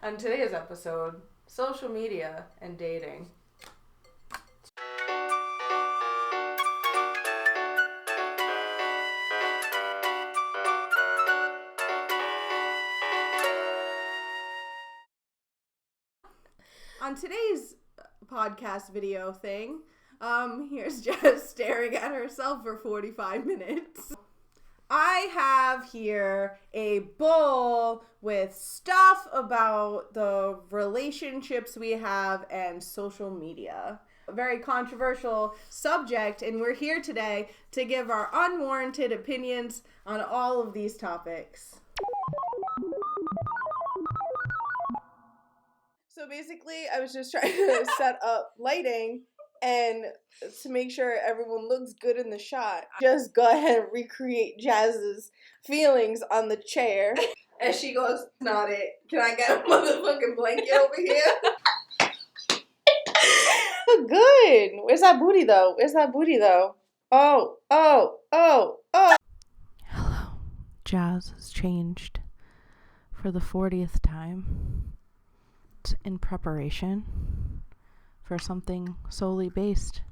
On today's episode, social media and dating. On today's podcast video thing, here's Jess staring at herself for 45 minutes. I have here a bowl with stuff about the relationships we have and social media. A very controversial subject, and we're here today to give our unwarranted opinions on all of these topics. So basically, I was just trying to set up lighting and to make sure everyone looks good in the shot. Just go ahead and recreate Jazz's feelings on the chair. And she goes, "Not it. Can I get a motherfucking blanket over here?" Good. Where's that booty though? Oh. Hello. Jazz has changed for the 40th time. It's in preparation for something solely based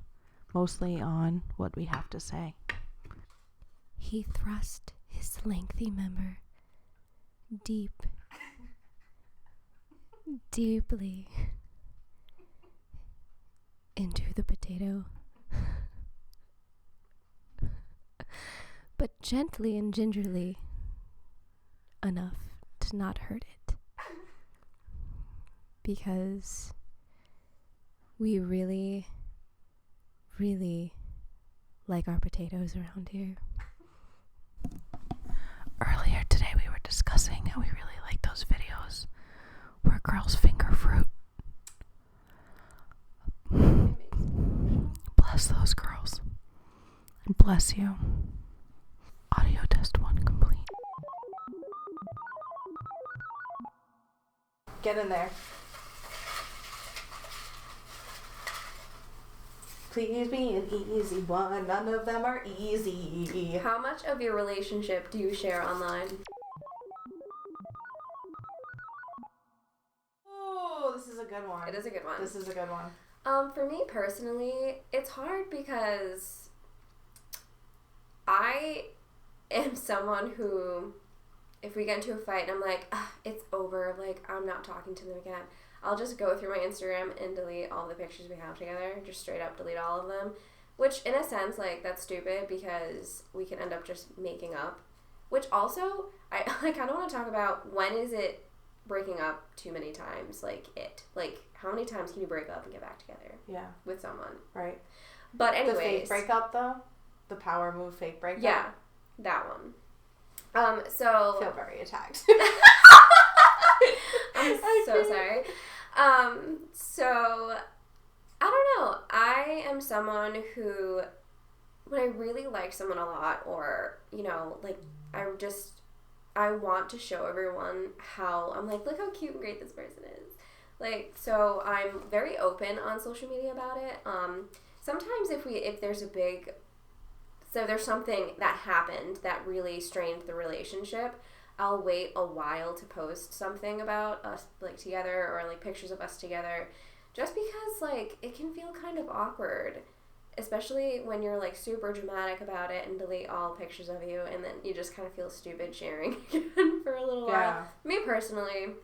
mostly on what we have to say. He thrust his lengthy member deeply into the potato, but gently and gingerly enough to not hurt it, because we really, really like our potatoes around here. Earlier today we were discussing how we really like those videos where girls finger fruit. Bless those girls. And bless you. Audio test 1 complete. Get in there. Please be an easy one. None of them are easy. How much of your relationship do you share online? Oh, this is a good one. It is a good one. This is a good one. For me personally, it's hard because I am someone who, if we get into a fight and I'm like, it's over, like, I'm not talking to them again, I'll just go through my Instagram and delete all the pictures we have together, just straight up delete all of them, which in a sense, like, that's stupid because we can end up just making up, which also, I kind of want to talk about when is it breaking up too many times, like, how many times can you break up and get back together? Yeah. With someone. Right. But anyways. The fake breakup, though? The power move fake breakup? Yeah, that one. So. I feel very attacked. I'm so sorry. So, I don't know. I am someone who, when I really like someone a lot, or, like, I want to show everyone how, I'm like, look how cute and great this person is. Like, so I'm very open on social media about it. Sometimes if there's something that happened that really strained the relationship, I'll wait a while to post something about us, like, together, or, like, pictures of us together, just because, like, it can feel kind of awkward, especially when you're, like, super dramatic about it and delete all pictures of you, and then you just kind of feel stupid sharing again for a little while. Me personally.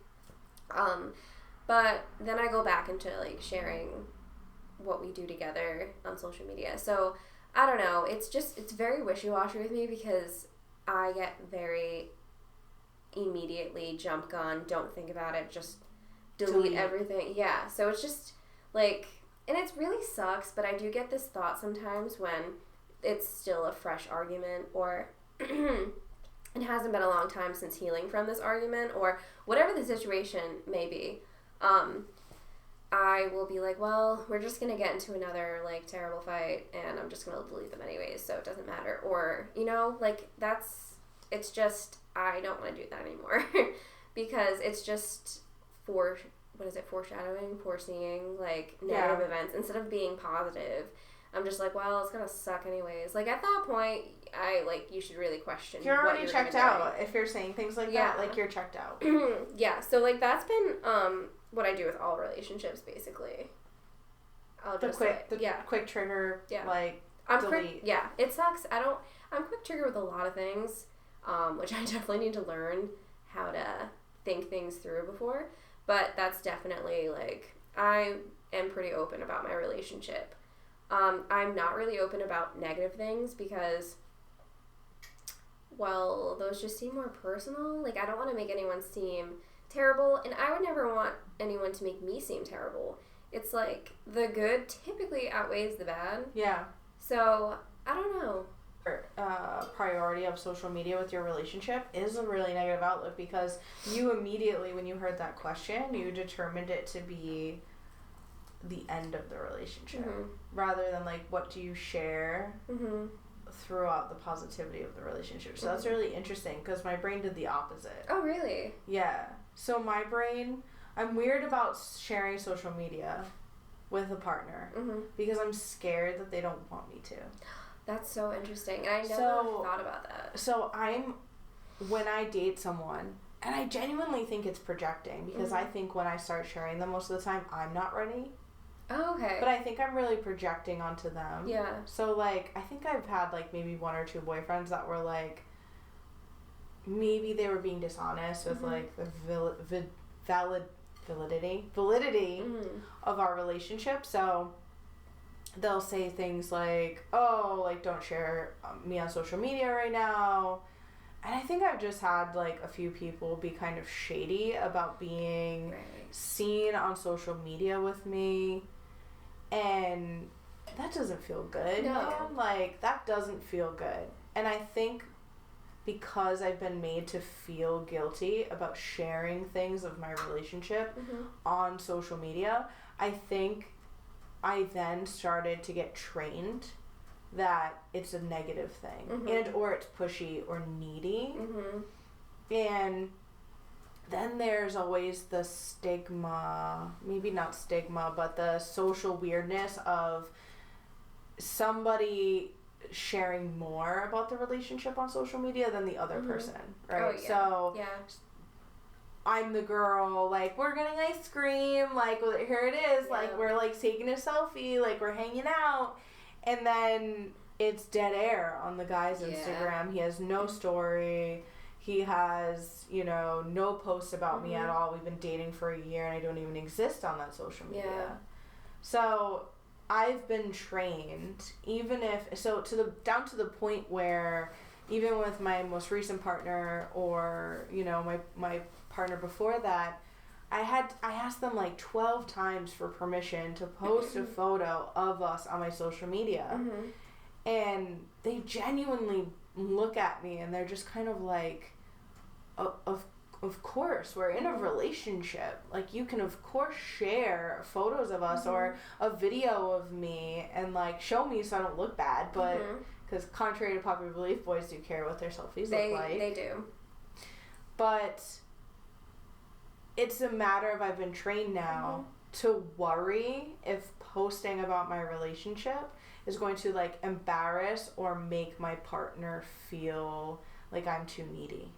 But then I go back into, like, sharing what we do together on social media. So, I don't know. It's very wishy-washy with me because I get very immediately jump gun, don't think about it, just delete everything. Yeah, so it's just, like, and it really sucks, but I do get this thought sometimes when it's still a fresh argument, or it hasn't been a long time since healing from this argument, or whatever the situation may be. I will be like, well, we're just going to get into another, like, terrible fight, and I'm just going to delete them anyways, so it doesn't matter. Or, like, it's just, I don't want to do that anymore. Because it's just foreshadowing, foreseeing, like, negative events, instead of being positive. I'm just like, well, it's gonna suck anyways. Like, at that point, you should really question. You're already checked out if you're saying things like that. Like, you're checked out. Yeah. So, like, that's been what I do with all relationships, basically. I'll just quick trigger. Yeah. Like, I'm delete. quick. Yeah. It sucks. I'm quick trigger with a lot of things, which I definitely need to learn how to think things through before. But that's definitely, like, I am pretty open about my relationship. I'm not really open about negative things because, well, those just seem more personal. Like, I don't want to make anyone seem terrible, and I would never want anyone to make me seem terrible. It's like the good typically outweighs the bad. Yeah. So, I don't know. Priority of social media with your relationship is a really negative outlook because you immediately, when you heard that question, you determined it to be the end of the relationship rather than like what do you share throughout the positivity of the relationship. So that's really interesting because my brain did the opposite. Oh, really? Yeah. So my brain, I'm weird about sharing social media with a partner because I'm scared that they don't want me to. That's so interesting. And I never thought about that. So when I date someone, and I genuinely think it's projecting because I think when I start sharing them most of the time, I'm not ready. Oh, okay. But I think I'm really projecting onto them. Yeah. So, like, I think I've had, like, maybe one or two boyfriends that were, like, maybe they were being dishonest with, like, the validity of our relationship. So, they'll say things like, oh, like, don't share me on social media right now. And I think I've just had, like, a few people be kind of shady about being seen on social media with me. And that doesn't feel good, man. Like, that doesn't feel good. And I think because I've been made to feel guilty about sharing things of my relationship on social media, I think I then started to get trained that it's a negative thing and or it's pushy or needy. And then there's always the stigma, maybe not stigma, but the social weirdness of somebody sharing more about the relationship on social media than the other person, right? Oh, yeah. So I'm the girl, like, we're getting ice cream, like, well, here it is, like, we're, like, taking a selfie, like, we're hanging out, and then it's dead air on the guy's Instagram. He has no story. He has, no posts about me at all. We've been dating for a year and I don't even exist on that social media. Yeah. So I've been trained, down to the point where even with my most recent partner or, my partner before that, I asked them like 12 times for permission to post a photo of us on my social media. And they genuinely look at me and they're just kind of like, of course, we're in a relationship. Like, you can of course share photos of us or a video of me and like show me so I don't look bad. But because contrary to popular belief, boys do care what their selfies look like. They do. But it's a matter of I've been trained now to worry if posting about my relationship is going to like embarrass or make my partner feel like I'm too needy.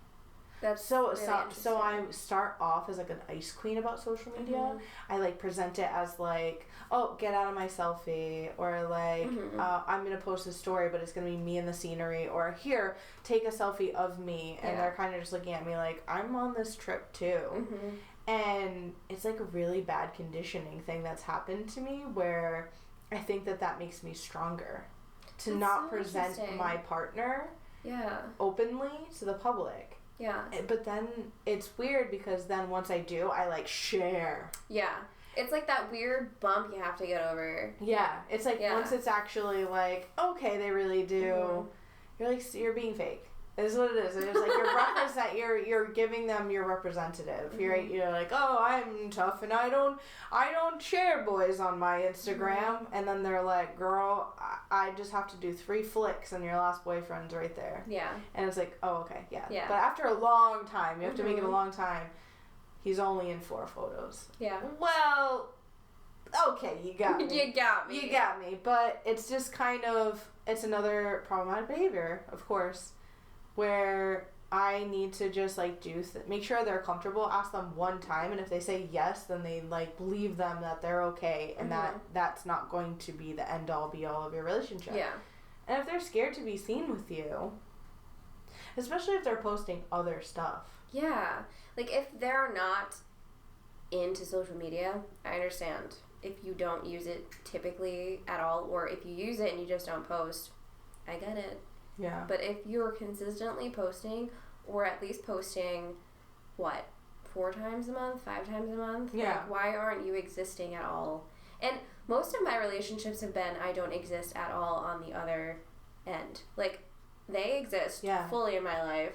That's so really I start off as like an ice queen about social media. I like present it as like, oh, get out of my selfie, or like I'm gonna post a story but it's gonna be me in the scenery, or here, take a selfie of me, and they're kind of just looking at me like I'm on this trip too. And it's like a really bad conditioning thing that's happened to me where I think that makes me stronger to that's not so present my partner openly to the public. Yeah. But then it's weird because then once I do, I like share. Yeah. It's like that weird bump you have to get over. Yeah. It's like once it's actually like, okay, they really do. You're like, you're being fake. Is what it is. It's like you're giving them your representative. You're like, oh, I'm tough and I don't share boys on my Instagram. And then they're like, girl, I just have to do 3 flicks and your last boyfriend's right there. Yeah. And it's like, oh, okay, yeah. But after a long time, you have to make it a long time. He's only in 4 photos. Yeah. Well, Okay, you got me. You got me. You got me. But it's just kind of, it's another problematic behavior, of course, where I need to just, like, make sure they're comfortable, ask them one time, and if they say yes, then they, like, believe them that they're okay, and that's not going to be the end-all, be-all of your relationship. Yeah. And if they're scared to be seen with you, especially if they're posting other stuff. Yeah. Like, if they're not into social media, I understand. If you don't use it typically at all, or if you use it and you just don't post, I get it. Yeah. But if you're consistently posting, or at least posting, 4 times a month, 5 times a month? Yeah. Like, why aren't you existing at all? And most of my relationships have been I don't exist at all on the other end. Like, they exist fully in my life,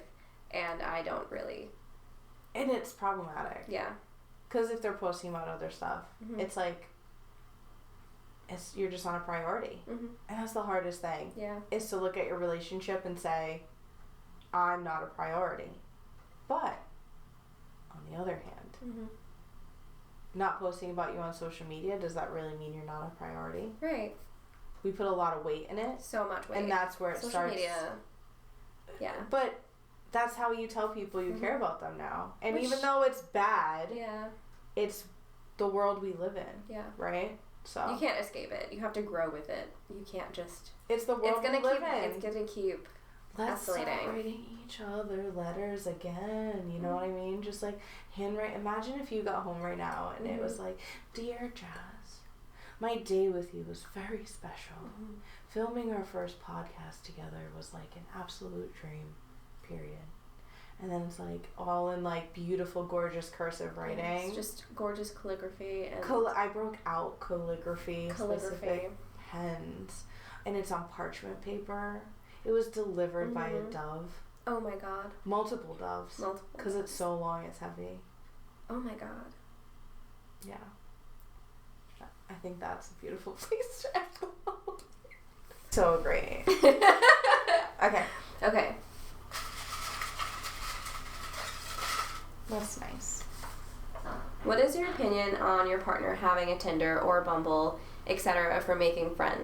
and I don't really. And it's problematic. Yeah. Because if they're posting about other stuff, it's like, you're just on a priority. And that's the hardest thing. Yeah. Is to look at your relationship and say, I'm not a priority. But, on the other hand, not posting about you on social media, does that really mean you're not a priority? Right. We put a lot of weight in it. So much weight. And that's where it social starts. Media. Yeah. But that's how you tell people you care about them now. And Which, even though it's bad, yeah, it's the world we live in. Yeah. Right? So you can't escape it. You have to grow with it. You can't just. It's the world we live in. It's gonna keep. Let's start escalating. writing each other letters again. You know what I mean? Just like handwrite. Imagine if you got home right now and it was like, "Dear Jazz, my day with you was very special. Filming our first podcast together was like an absolute dream. Period." And then it's like all in like beautiful, gorgeous cursive writing. It's just gorgeous calligraphy and. I broke out calligraphy. Specific pens, and it's on parchment paper. It was delivered by a dove. Oh my god. Multiple doves. Because it's so long, it's heavy. Oh my god. Yeah. I think that's a beautiful place to end. So great. Okay. Okay. That's nice. What is your opinion on your partner having a Tinder or a Bumble, etc., for making friends?